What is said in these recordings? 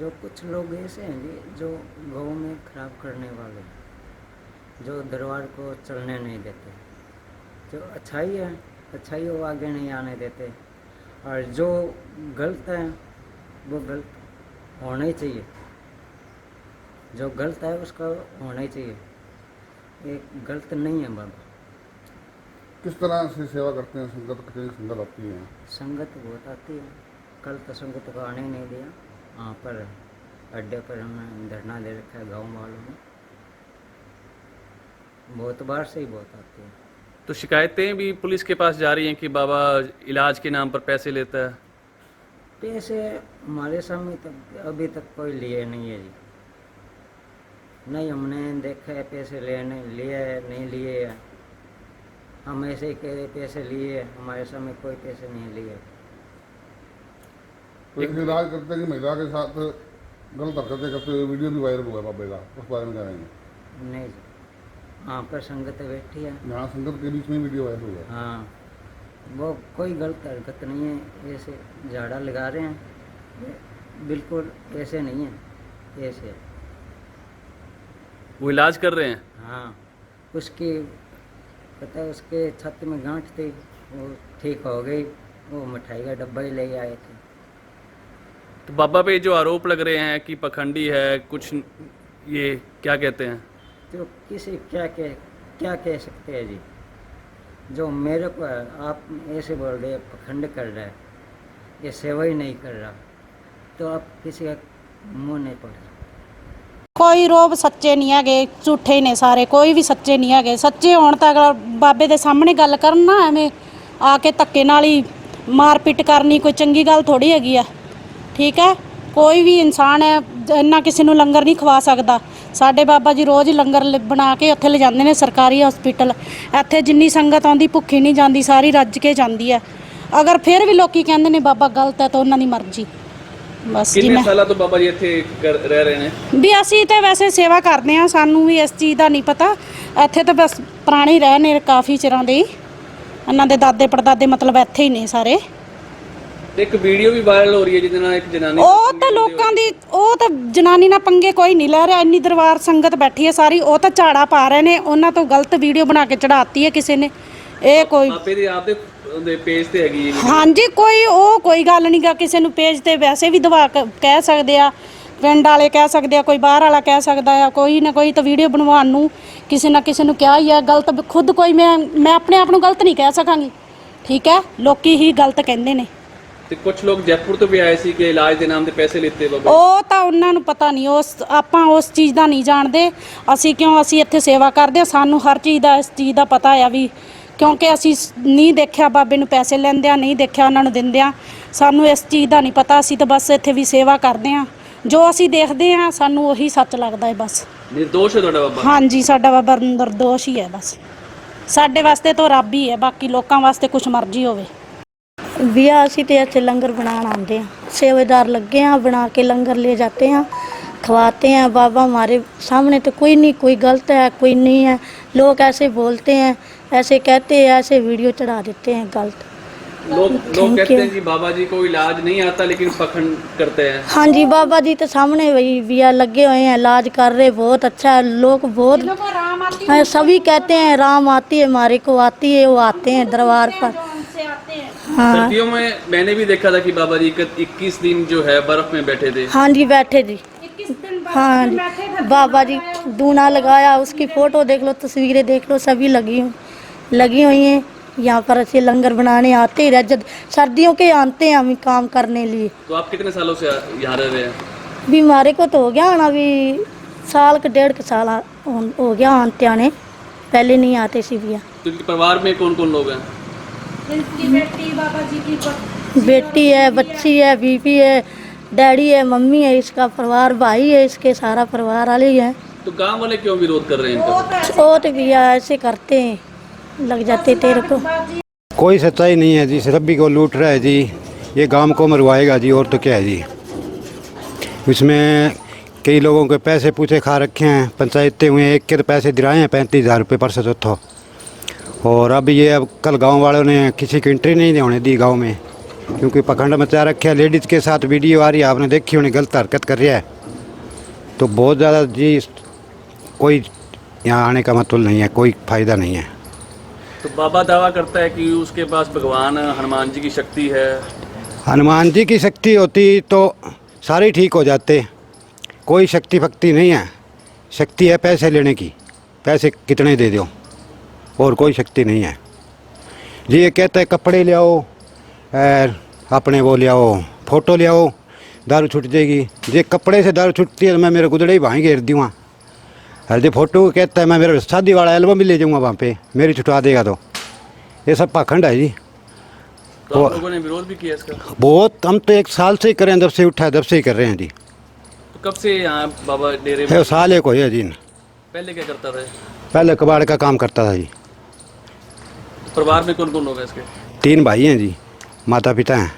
जो कुछ लोग ऐसे हैं जी जो गाँव में खराब करने वाले, जो दरबार को चलने नहीं देते, जो अच्छाई है अच्छाई वो आगे नहीं आने देते, और जो गलत है वो गलत होना ही चाहिए, जो गलत है उसका होना ही चाहिए, ये गलत नहीं है बाबा। किस तरह से सेवा करते हैं? संगत कितनी संगत आती है? संगत बहुत आती है, कल तो संगत को आने ही नहीं दिया, वहाँ पर अड्डे पर हमने धरना दे रखा है गाँव वालों ने, बहुत बार से ही बहुत आती है। तो शिकायतें भी पुलिस के पास जा रही हैं कि बाबा इलाज के नाम पर पैसे लेता है? पैसे हमारे सामने तक अभी तक कोई लिए नहीं है जी, नहीं हमने देखा है पैसे लेने लिए नहीं लिए है, हम ऐसे ही कह रहे पैसे लिए, हमारे सामने कोई पैसे नहीं लिए। तो एक इलाज करते हैं कि महिला के साथ गलत हरकतें करते हुए वीडियो भी वायरल हुआ है बाबे का, उस बारे में क्या रहेंगे? नहीं जी, वहाँ पर संगत बैठी है, यहाँ संगत के बीच में वीडियो वायरल हुआ है। हाँ वो कोई गलत हरकत नहीं है, ऐसे झाड़ा लगा रहे हैं, बिल्कुल ऐसे नहीं है, ऐसे वो इलाज कर रहे हैं? हाँ उसकी पता है, उसके छाती में गांठ थी, वो ठीक हो गई, वो मिठाई का डब्बा ही ले आए थे। तो बाबा पे जो आरोप लग रहे हैं कि पखंडी है कुछ, ये क्या कहते हैं? तो किसी क्या कह सकते हैं जी, जो मेरे को आप ऐसे बोल रहे पखंड कर रहा है, ये सेवा ही नहीं कर रहा, तो आप किसी का मुंह नहीं पड़ रहा। ਕੋਈ ਰੋਬ ਸੱਚੇ ਨਹੀਂ ਹੈਗੇ, ਝੂਠੇ ਨੇ ਸਾਰੇ, ਕੋਈ ਵੀ ਸੱਚੇ ਨਹੀਂ ਹੈਗੇ। ਸੱਚੇ ਹੋਣ ਤਾਂ ਅਗਲਾ ਬਾਬੇ ਦੇ ਸਾਹਮਣੇ ਗੱਲ ਕਰਨ ਨਾ, ਐਵੇਂ ਆ ਕੇ ਧੱਕੇ ਨਾਲ ਹੀ ਮਾਰ ਪਿੱਟ ਕਰਨੀ ਕੋਈ ਚੰਗੀ ਗੱਲ ਥੋੜੀ ਹੈਗੀ ਆ। ਠੀਕ ਹੈ, ਕੋਈ ਵੀ ਇਨਸਾਨ ਹੈ ਇੰਨਾ ਕਿਸੇ ਨੂੰ ਲੰਗਰ ਨਹੀਂ ਖਵਾ ਸਕਦਾ। ਸਾਡੇ ਬਾਬਾ ਜੀ ਰੋਜ਼ ਲੰਗਰ ਬਣਾ ਕੇ ਉੱਥੇ ਲਿਜਾਂਦੇ ਨੇ ਸਰਕਾਰੀ ਹਸਪੀਟਲ, ਇੱਥੇ ਜਿੰਨੀ ਸੰਗਤ ਆਉਂਦੀ ਭੁੱਖੀ ਨਹੀਂ ਜਾਂਦੀ, ਸਾਰੀ ਰੱਜ ਕੇ ਜਾਂਦੀ ਹੈ। ਅਗਰ ਫਿਰ ਵੀ ਲੋਕੀ ਕਹਿੰਦੇ ਨੇ ਬਾਬਾ ਗਲਤ ਹੈ ਤਾਂ ਉਹਨਾਂ ਦੀ ਮਰਜ਼ੀ। ਬਸ ਜੀ, ਕਿੰਨੇ ਸਾਲਾਂ ਤੋਂ ਬਾਬਾ ਜੀ ਇੱਥੇ ਰਹਿ ਰਹੇ ਨੇ? ਵੀ ਅਸੀਂ ਤੇ ਵੈਸੇ ਸੇਵਾ ਕਰਦੇ ਹਾਂ, ਸਾਨੂੰ ਵੀ ਇਸ ਚੀਜ਼ ਦਾ ਨਹੀਂ ਪਤਾ। ਇੱਥੇ ਤਾਂ ਬਸ ਪੁਰਾਣੇ ਰਹੇ ਨੇ ਕਾਫੀ ਚਿਰਾਂ ਦੇ, ਇਹਨਾਂ ਦੇ ਦਾਦੇ ਪੜਦਾਦੇ ਮਤਲਬ ਇੱਥੇ ਹੀ ਨੇ ਸਾਰੇ। ਇੱਕ ਵੀਡੀਓ ਵੀ ਵਾਇਰਲ ਹੋ ਰਹੀ ਹੈ ਜਿਹਦੇ ਨਾਲ ਇੱਕ ਜਨਾਨੀ, ਉਹ ਤਾਂ ਲੋਕਾਂ ਦੀ, ਉਹ ਤਾਂ ਜਨਾਨੀ ਨਾਲ ਪੰਗੇ ਕੋਈ ਨਹੀਂ ਲੈ ਰਿਹਾ, ਇੰਨੀ ਦਰਬਾਰ ਸੰਗਤ ਬੈਠੀ ਹੈ ਸਾਰੀ, ਉਹ ਤਾਂ ਝਾੜਾ ਪਾ ਰਹੇ ਨੇ, ਉਹਨਾਂ ਤੋਂ ਗਲਤ ਵੀਡੀਓ ਬਣਾ ਕੇ ਚੜਾਤੀ ਹੈ ਕਿਸੇ ਨੇ। ਇਹ ਕੋਈ ਬਾਬੇ ਦੇ ਆਪ ਦੇ ਪੇਜ ਤੇ ਹੈਗੀ? ਹਾਂਜੀ, ਕੋਈ ਗੱਲ ਨਹੀਂ ਗਾ, ਕਿਸੇ ਨੂੰ ਪੇਜ ਤੇ ਵੈਸੇ ਵੀ ਦਵਾ ਕਹਿ ਸਕਦੇ ਆ, ਪਿੰਡ ਵਾਲੇ ਕਹਿ ਸਕਦੇ ਆ, ਕੋਈ ਬਾਹਰ ਵਾਲਾ ਕਹਿ ਸਕਦਾ ਆ, ਕੋਈ ਨਾ ਕੋਈ ਤਾਂ ਵੀਡੀਓ ਬਣਵਾਉਣ ਨੂੰ ਕਿਸੇ ਨਾ ਕਿਸੇ ਨੂੰ ਕਿਹਾ ਹੀ ਆ। ਗਲਤ ਖੁਦ ਕੋਈ ਮੈਂ ਆਪਣੇ ਆਪ ਨੂੰ ਗਲਤ ਨਹੀਂ ਕਹਿ ਸਕਾਂਗੀ, ਠੀਕ ਹੈ, ਲੋਕੀ ਹੀ ਗਲਤ ਕਹਿੰਦੇ ਨੇ। ਤੇ ਕੁਝ ਲੋਕ ਜੈਪੁਰ ਤੋਂ ਵੀ ਆਏ ਸੀ ਕਿ ਇਲਾਜ ਦੇ ਨਾਮ ਤੇ ਪੈਸੇ ਲਿੱਤੇ ਬਾਬਾ? ਉਹ ਤਾਂ ਉਹਨਾਂ ਨੂੰ ਪਤਾ ਨਹੀਂ, ਆਪਾਂ ਉਸ ਚੀਜ਼ ਦਾ ਨਹੀਂ ਜਾਣਦੇ। ਅਸੀਂ ਇੱਥੇ ਸੇਵਾ ਕਰਦੇ ਹਾਂ, ਸਾਨੂੰ ਹਰ ਚੀਜ਼ ਦਾ ਇਸ ਚੀਜ਼ ਦਾ ਪਤਾ ਆ ਵੀ, ਕਿਉਂਕਿ ਅਸੀਂ ਨਹੀਂ ਦੇਖਿਆ ਬਾਬੇ ਨੂੰ ਪੈਸੇ ਲੈਂਦਿਆਂ, ਨਹੀਂ ਦੇਖਿਆ ਉਹਨਾਂ ਨੂੰ ਦਿੰਦਿਆਂ, ਸਾਨੂੰ ਇਸ ਚੀਜ਼ ਦਾ ਨਹੀਂ ਪਤਾ। ਅਸੀਂ ਤਾਂ ਬਸ ਇੱਥੇ ਵੀ ਸੇਵਾ ਕਰਦੇ ਹਾਂ, ਜੋ ਅਸੀਂ ਦੇਖਦੇ ਹਾਂ ਸਾਨੂੰ ਉਹੀ ਸੱਚ ਲੱਗਦਾ ਹੈ। ਬਸ ਨਿਰਦੋਸ਼ ਹੈ ਤੁਹਾਡਾ ਬਾਬਾ? ਹਾਂਜੀ, ਸਾਡਾ ਬਾਬਾ ਨਿਰਦੋਸ਼ ਹੀ ਹੈ, ਬਸ ਸਾਡੇ ਵਾਸਤੇ ਤਾਂ ਰੱਬ ਹੀ ਹੈ, ਬਾਕੀ ਲੋਕਾਂ ਵਾਸਤੇ ਕੁਛ ਮਰਜ਼ੀ ਹੋਵੇ। ਵਿਆਹ ਅਸੀਂ ਤੇ ਇੱਥੇ ਲੰਗਰ ਬਣਾਉਣ ਆਉਂਦੇ ਹਾਂ, सेवेदार लगे हैं, बना के लंगर ले जाते हैं, खवाते हैं। बाबा हमारे सामने तो कोई नहीं, कोई गलत है कोई नहीं है। लोग ऐसे बोलते हैं, ऐसे कहते हैं, ऐसे वीडियो चढ़ा देते हैं गलत। लोग कहते हैं कि बाबा जी को इलाज नहीं आता लेकिन पखंड करते हैं। हाँ जी, बाबा जी तो सामने वही बिया लगे हुए हैं, इलाज कर रहे, बहुत अच्छा है। लोग बहुत सभी कहते हैं राम आती है, हमारे को आती है, वो आते हैं दरबार पर। हाँ, सर्दियों में मैंने भी देखा था कि बाबा जी 21 दिन जो है बर्फ में बैठे थे। हाँ जी, बैठे जी। हाँ जी, बाबा जी दूना लगाया, उसकी फ़ोटो देख लो, तस्वीरें देख लो, सभी लगी हुई हैं। यहाँ पर ऐसे लंगर बनाने आते ही जब सर्दियों के आते हैं हम काम करने लिए। तो आप कितने सालों से यहाँ रह रहे हैं? बीमारी को तो हो गया ना, अभी साल के 1.5 साल हो गया आते आने, पहले नहीं आते सी भैया। तो इनके परिवार में कौन कौन लोग हैं? बेटी, बाबा जी की बेटी है, बच्ची है, बीवी है, डैडी है, मम्मी है, इसका परिवार, भाई है, इसके सारा परिवार वाले ही है। तो गांव वाले क्यों विरोध कर रहे हैं इनका? वो तो भैया ऐसे करते हैं, लग जाते तेरे को। कोई सच्चाई नहीं है जी, सभी को लूट रहा है जी, ये गांव को मरवाएगा जी, और तो क्या है जी। इसमें कई लोगों के पैसे पूछे खा रखे हैं, पंचायतें हुए, एक के तो पैसे दिलाए हैं 35,000 रुपये परसों चौथों। और अब कल गांव वालों ने किसी की एंट्री नहीं होने दी गांव में, क्योंकि पखंड मचा रखे है। लेडीज़ के साथ वीडियो आ रही है, आपने देखी उन्हें गलत हरकत कर रहा है, तो बहुत ज़्यादा जी कोई यहाँ आने का मतलब नहीं है, कोई फ़ायदा नहीं है। तो बाबा दावा करता है कि उसके पास भगवान हनुमान जी की शक्ति है। हनुमान जी की शक्ति होती तो सारे ठीक हो जाते। कोई शक्ति भक्ति नहीं है, शक्ति है पैसे लेने की, पैसे कितने दे दो, और कोई शक्ति नहीं है जी। ये कहता है कपड़े ले आओ, अपने वो ले आओ, फ़ोटो ले आओ, दारू छूट जाएगी। ये कपड़े से दारू छूटती है तो मैं मेरे गुदड़े ही भाई घेर दूँगा। और जो फोटो कहता है मैं मेरा शादी वाला एल्बम भी ले जाऊँगा वहाँ पे, मेरी छुटवा देगा। तो ये सब पाखंड है जी। तो आप लोगों ने विरोध भी किया इसका? बहुत, हम तो 1 साल से ही कर रहे हैं, जब से उठा है तब से ही कर रहे हैं जी। तो कब से यहाँ बाबा डेरे में? है साल एक हो है जी। पहले क्या करता था? पहले कबाड़ का काम करता था जी। परिवार में कौन कौन लोग हैं इसके? 3 भाई हैं जी, माता पिता हैं।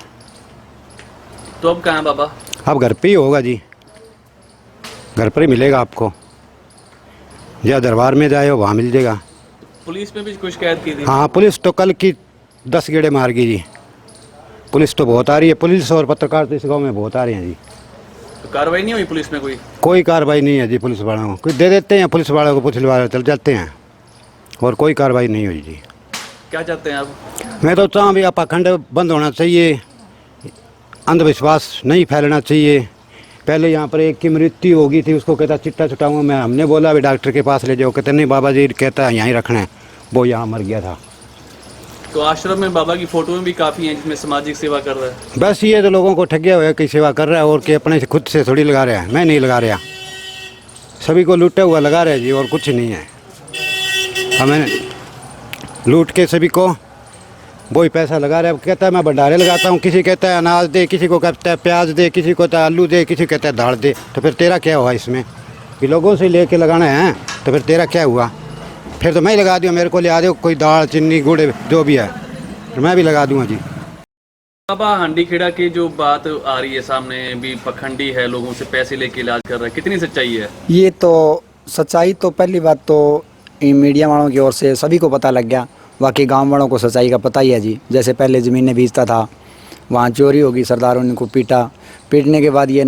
तो अब कहाँ है बाबा? अब घर पे ही होगा जी, घर पर ही मिलेगा आपको, या दरबार में जाए वहाँ मिल जाएगा। पुलिस में भी कोई शिकायत की थी? हाँ, पुलिस तो कल की 10 गेड़े मार गई जी। पुलिस तो बहुत आ रही है, पुलिस और पत्रकार तो इस गाँव में बहुत आ रहे हैं जी। तो कार्रवाई नहीं हुई पुलिस में? कोई कार्रवाई नहीं है जी। पुलिस वालों को कोई दे देते हैं, पुलिस वालों को पुलिस वाले चल जाते हैं, और कोई कार्रवाई नहीं हुई जी। क्या चाहते हैं आप? मैं तो चाहूँ भी पाखंड बंद होना चाहिए, अंधविश्वास नहीं फैलना चाहिए। पहले यहाँ पर एक की मृत्यु हो गई थी, उसको कहता चिट्टा छुटाऊँगा मैं, हमने बोला भी डॉक्टर के पास ले जाओ, कहते नहीं बाबा जी कहता है यहीं रखना है, वो यहाँ मर गया था। तो आश्रम में बाबा की फोटो भी काफ़ी हैं जिसमें सामाजिक सेवा कर रहा है। बस ये तो लोगों को ठगिया हुआ है कि सेवा कर रहा है, और कि अपने से खुद से थोड़ी लगा रहा है। मैं नहीं लगा रहा, सभी को लूटा हुआ लगा रहा है जी, और कुछ नहीं है। हमें लूट के सभी को वही पैसा लगा रहा है। कहता है मैं भंडारे लगाता हूँ, किसी कहता है अनाज दे, किसी को कहता है प्याज दे, किसी को कहता है आलू दे, किसी कहता है दाल दे। तो फिर तेरा क्या हुआ इसमें कि लोगों से लेके लगाना है? तो फिर तेरा क्या हुआ? फिर तो मैं ही लगा दूँ, मेरे को ले आ दो कोई दाल चीनी गुड़ जो भी है, तो मैं भी लगा दूँगा जी। बाबा हांडी खेड़ा की जो बात आ रही है सामने भी, पखंडी है, लोगों से पैसे लेके इलाज कर रहा है, कितनी सच्चाई है? ये तो सच्चाई तो पहली बात तो इन मीडिया वालों की ओर से सभी को पता लग गया। बाकी गांव वालों को सच्चाई का पता ही है जी। जैसे पहले ज़मीनें बेचता था, वहाँ चोरी होगी, सरदारों ने इनको पीटने के बाद ये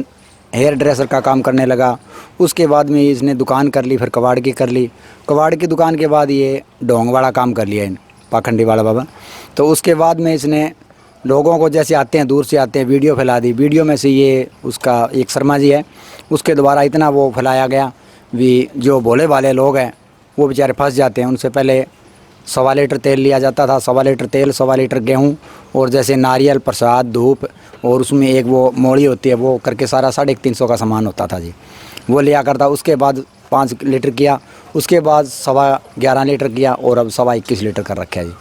हेयर ड्रेसर का काम करने लगा। उसके बाद में इसने दुकान कर ली, फिर कबाड़ की कर ली। कबाड़ की दुकान के बाद ये ढोंग वाला काम कर लिया इन पाखंडी वाला बाबा। तो उसके बाद में इसने लोगों को जैसे आते हैं दूर से आते हैं, वीडियो फैला दी। वीडियो में से ये उसका एक शर्मा जी है, उसके द्वारा इतना वो फैलाया गया भी जो भोले वाले लोग हैं वो बेचारे फंस जाते हैं। उनसे पहले 1.25 लीटर तेल लिया जाता था, 1.25 लीटर तेल, 1.25 लीटर गेहूँ, और जैसे नारियल, प्रसाद, धूप, और उसमें एक वो मोड़ी होती है, वो करके सारा 350 का सामान होता था जी, वो लिया करता। उसके बाद 5 लीटर किया, उसके बाद 11.25 लीटर किया, और अब 21 लीटर कर रखा है जी।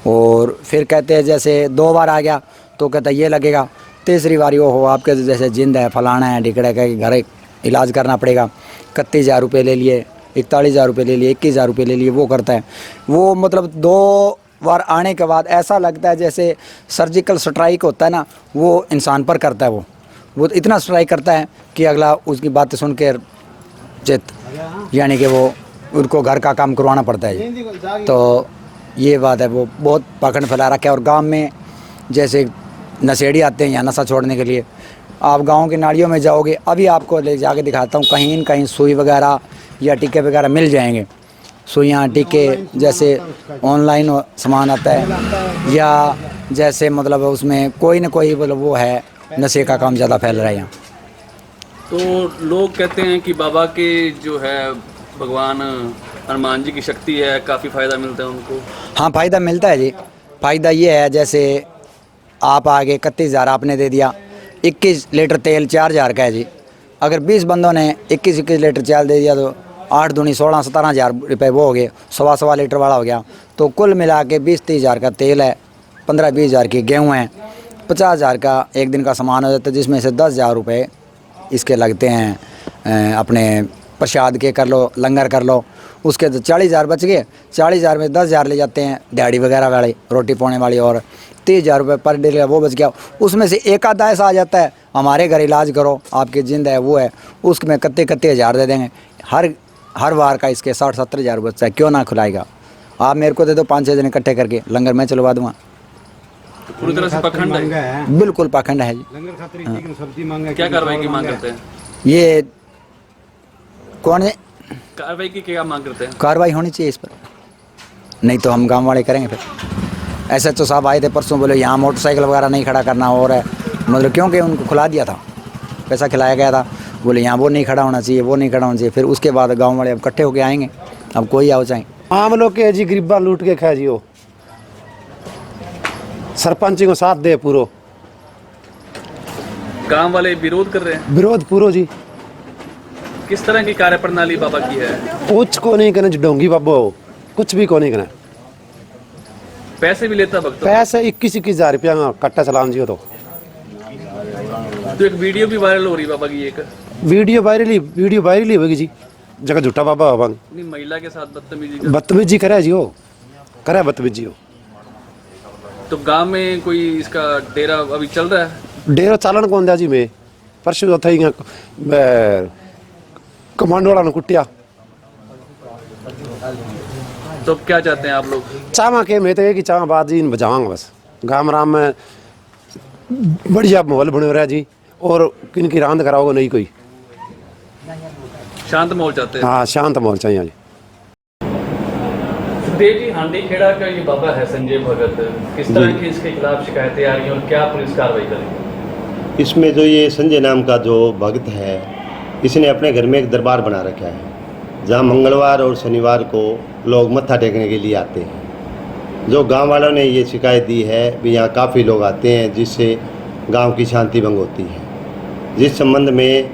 और फिर कहते हैं जैसे 2 बार आ गया तो कहता ये लगेगा, तीसरी बारी वो हो आपके जैसे जिंद है, फलाना है, ढिकड़ा का घर इलाज करना पड़ेगा। 31,000 रुपये ले लिए, 41,000 रुपये ले लिए, 21,000 रुपये ले लिए, वो करता है। वो मतलब 2 बार आने के बाद ऐसा लगता है जैसे सर्जिकल स्ट्राइक होता है ना, वो इंसान पर करता है। वो इतना स्ट्राइक करता है कि अगला उसकी बातें सुन के चित, यानी कि वो उनको घर का काम करवाना पड़ता है। तो ये बात है, वो बहुत पाखंड फैला रखा है। और गांव में जैसे नशेड़ी आते हैं यहाँ नशा छोड़ने के लिए, आप गांव की नालियों में जाओगे, अभी आपको ले जाके दिखाता हूँ, कहीं न कहीं सुई वगैरह या टीके वगैरह मिल जाएंगे। सुइयाँ टीके जैसे ऑनलाइन सामान आता है, या जैसे मतलब उसमें कोई ना कोई मतलब वो है, नशे का काम ज़्यादा फैल रहा है यहाँ। तो लोग कहते हैं कि बाबा के जो है भगवान हनुमान जी की शक्ति है, काफ़ी फ़ायदा मिलता है उनको। हाँ, फ़ायदा मिलता है जी। फ़ायदा ये है जैसे आप आगे 31,000 आपने दे दिया, 21 लीटर तेल 4,000 का है जी। अगर 20 बंदों ने 21 लीटर तेल दे दिया तो 8 दूनी 16-17,000 रुपये वो हो गए, 1.25 लीटर वाला हो गया। तो कुल मिला के 20-30,000 का तेल है, 15-20,000 की गेहूँ है, 50,000 का एक दिन का सामान हो जाता है, जिसमें से 10,000 रुपये इसके लगते हैं अपने प्रसाद के कर लो, लंगर कर लो। उसके तो 40,000 बच गए। 40,000 में 10,000 ले जाते हैं दिहाड़ी वगैरह वाली, रोटी पाने वाली, और 30,000 रुपये पर डे का वो बच गया। उसमें से एक आधा ऐसा आ जाता है हमारे घर इलाज करो, आपकी जिंद है वो है, उसमें कत्ते हज़ार दे देंगे। हर बार का इसके 60-70,000 बचता है, क्यों ना खुलाएगा? आप मेरे को दे दो 5-6 दिन इकट्ठे करके, लंगर मैं चलवा दूँगा। पूरी तरह से पखंड है। बिल्कुल पाखंड है जी। लंगर खातिर चिकन सब्जी मांगा, क्या कार्रवाई की मांग करते हैं? ये कौन है? कार्रवाई की क्या मांग करते हैं? कार्रवाई होनी चाहिए इस पर, नहीं तो हम गांव वाले करेंगे फिर। SHO साहब आए थे परसों, बोले यहाँ मोटरसाइकिल वगैरह नहीं खड़ा करना, और है मतलब क्योंकि उनको खुला दिया था, पैसा खिलाया गया था, बोले यहाँ वो नहीं खड़ा होना चाहिए, वो नहीं खड़ा होना चाहिए। फिर उसके बाद गांव वाले अब इकट्ठे होके आएंगे, अब कोई आओ चाहे। आम लोग के जी गरीबा लूट के खाए जी, वो सरपंच को साथ दे पूरो, गांव वाले विरोध कर रहे हैं। विरोध पूरो जी। किस तरह की कार्यप्रणाली बाबा की है? कुछ को नहीं करना डोंगी बाबो, कुछ भी को नहीं करना। पैसे भी लेता भक्त? पैसे 21,000 रुपया का कट्टा चलान जी। तो एक वीडियो भी वायरल हो रही बाबा की, एक वीडियो वायरल ही होगी जी, जगह झूठा बाबा बाबा नहीं, महिला के साथ बदतमीजी करे जी, वो करे बदतमीजी। हो तो गांव में कोई इसका डेरा अभी चल रहा है? डेरा चालन कौन दिया जी, मैं परसों था ही कमांडो वाला ने कुटिया। तो क्या चाहते हैं आप लोग? चावा के मैं तो ये कि चावा बात जी बजावांगा बस। गाँव राम में बढ़िया माहौल बने रहा जी, और किनकी रांद कराओगे नहीं कोई। शांत माहौल चाहते हैं? हाँ, शांत माहौल चाहिए जी। सुखदेव जी, हांडी खेड़ा का ये बाबा है संजय भगत, किस तरह की इसके खिलाफ शिकायतें आ रही हैं और क्या पुलिस कार्रवाई करेगी? इसमें जो ये संजय नाम का जो भक्त है, इसने अपने घर में एक दरबार बना रखा है, जहाँ मंगलवार और शनिवार को लोग मत्था टेकने के लिए आते हैं। जो गांव वालों ने ये शिकायत दी है भी यहाँ काफ़ी लोग आते हैं, जिससे गांव की शांति भंग होती है। जिस संबंध में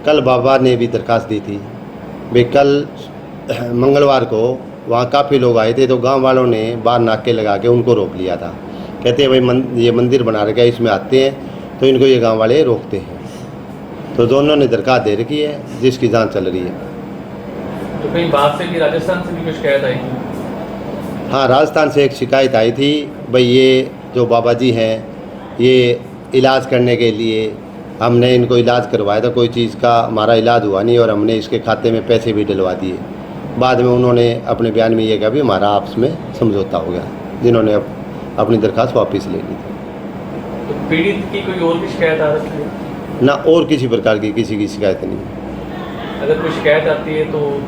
कल बाबा ने भी दरखास्त दी थी भी कल मंगलवार को वहाँ काफ़ी लोग आए थे, तो गांव वालों ने बाहर नाके लगा के उनको रोक लिया था। कहते हैं भाई ये मंदिर बना रखा है, इसमें आते हैं, तो इनको ये गांव वाले रोकते हैं। तो दोनों ने दरखास्त दे रखी है, जिसकी जांच चल रही है। तो कहीं बाहर से भी, राजस्थान से भी कुछ शिकायत आई? हाँ, राजस्थान से एक शिकायत आई थी भाई ये जो बाबा जी हैं, ये इलाज करने के लिए हमने इनको इलाज करवाया था, कोई चीज़ का हमारा इलाज हुआ नहीं और हमने इसके खाते में पैसे भी डलवा दिए। बाद में उन्होंने अपने बयान में ये कहा भी हमारा आपस में समझौता हो गया, जिन्होंने अपनी दरख्वास्त वापस ले ली थी। तो पीड़ित की कोई और भी शिकायत आ रही है? ना, और किसी प्रकार की किसी की शिकायत नहीं। अगर कोई शिकायत आती है तो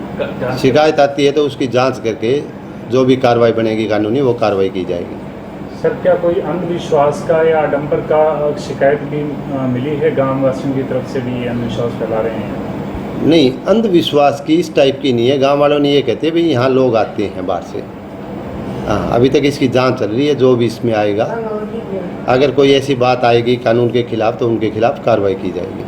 शिकायत आती है तो उसकी जांच करके जो भी कार्रवाई बनेगी कानूनी, वो कार्रवाई की जाएगी। सर, क्या कोई अंधविश्वास का या आडंबर का शिकायत भी मिली है? गांव वासियों की तरफ से भी ये अंधविश्वास फैला रहे हैं? नहीं, अंधविश्वास की इस टाइप की नहीं है। गांव वालों ने ये कहते हैं भाई यहाँ लोग आते हैं बाहर से। हाँ, अभी तक इसकी जांच चल रही है, जो भी इसमें आएगा, अगर कोई ऐसी बात आएगी कानून के खिलाफ तो उनके खिलाफ कार्रवाई की जाएगी।